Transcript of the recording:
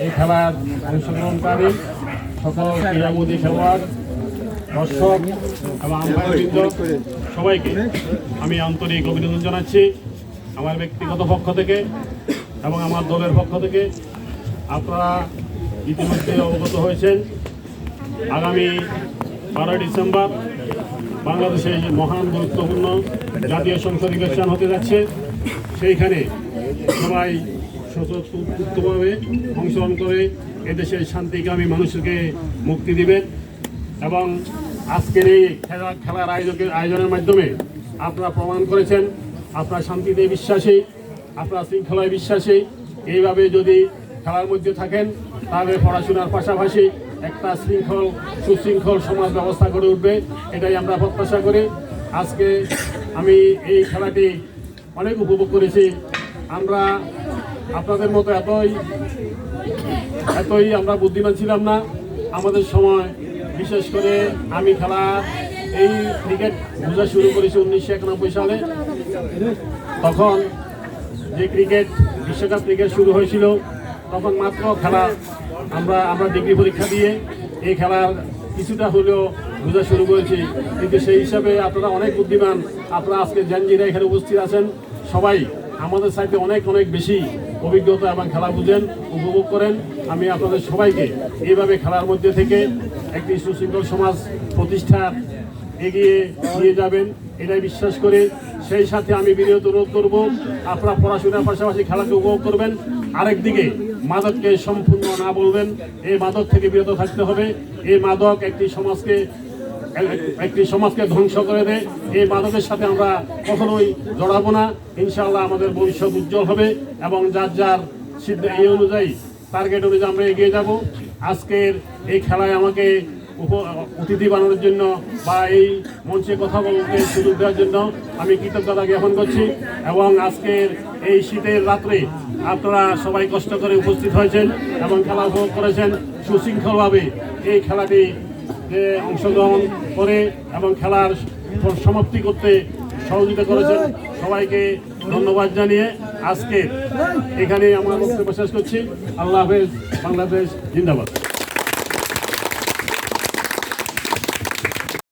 এই খেলার অংশগ্রহণকারী সকল ক্রীড়ামোদী খেলোয়াড়, দর্শক এবং আম্পায়ারবৃন্দ সবাইকে আমি আন্তরিক অভিনন্দন জানাচ্ছি আমার ব্যক্তিগত পক্ষ থেকে এবং আমার দলের পক্ষ থেকে। আপনারা ইতিমধ্যে অবগত হয়েছেন আগামী 12 ডিসেম্বর বাংলাদেশে মহান গুরুত্বপূর্ণ জাতীয় সংসদ নির্বাচন হতে যাচ্ছে। সেইখানে সবাই স্বতঃস্ফূর্তভাবে অংশগ্রহণ করে এদেশের শান্তিকামী মানুষকে মুক্তি দিবেন এবং আজকের এই খেলার আয়োজনের মাধ্যমে আপনারা প্রমাণ করেছেন আপনারা শান্তিতে বিশ্বাসী, আপনারা শৃঙ্খলায় বিশ্বাসী। এইভাবে যদি খেলার মধ্যে থাকেন তাহলে পড়াশোনার পাশাপাশি একটা সুশৃঙ্খল সমাজ ব্যবস্থা গড়ে উঠবে, এটাই আমরা প্রত্যাশা করি। আজকে আমি এই খেলাটি অনেক উপভোগ করেছি। আমরা আপনাদের মতো এতই আমরা বুদ্ধিমান ছিলাম না। আমাদের সময় বিশেষ করে আমি এই ক্রিকেট বোঝা শুরু করেছি 1991 সালে। তখন যে বিশ্বকাপ ক্রিকেট শুরু হয়েছিল তখন মাত্র খেলা আমরা ডিগ্রি পরীক্ষা দিয়ে এই খেলার কিছুটা হলেও বোঝা শুরু করেছি, কিন্তু সেই হিসাবে আপনারা অনেক বুদ্ধিমান। আপনারা আজকে জাঞ্জিরা এখানে উপস্থিত আছেন, সবাই আমাদের সাথে অনেক বেশি অভিজ্ঞতা এবং খেলা বুঝেন, উপভোগ করেন। আমি আপনাদের সবাইকে এইভাবে খেলার মধ্যে থেকে একটি সুশৃঙ্খল সমাজ প্রতিষ্ঠার এগিয়ে নিয়ে যাবেন এটাই বিশ্বাস করে। সেই সাথে আমি বিনীত অনুরোধ করব আপনারা পড়াশোনার পাশাপাশি খেলাকে উপভোগ করবেন। আরেকদিকে মাদককে সম্পূর্ণ না বলবেন, এই মাদক থেকে বিরত থাকতে হবে। এই মাদক একটি সমাজকে ধ্বংস করে দেয়। এই মাদকের সাথে আমরা কখনোই জড়াবো না। ইনশাআল্লাহ আমাদের ভবিষ্যৎ উজ্জ্বল হবে এবং যার এই অনুযায়ী টার্গেট অনুযায়ী আমরা এগিয়ে যাব। আজকের এই খেলায় আমাকে অতিথি বানানোর জন্য বা এই মঞ্চে কথা বলতে সুযোগ দেওয়ার জন্য আমি কৃতজ্ঞতা জ্ঞাপন করছি। এবং আজকের এই শীতের রাত্রে আপনারা সবাই কষ্ট করে উপস্থিত হয়েছেন এবং খেলা উপভোগ করেছেন সুশৃঙ্খলভাবে। এই খেলাটি অংশগ্রহণ করে এবং খেলার সমাপ্তি করতে সহযোগিতা করেছেন সবাইকে ধন্যবাদ জানিয়ে আজকে এখানে আমার বক্তব্য শেষ করছি। আল্লাহ হাফেজ। বাংলাদেশ জিন্দাবাদ।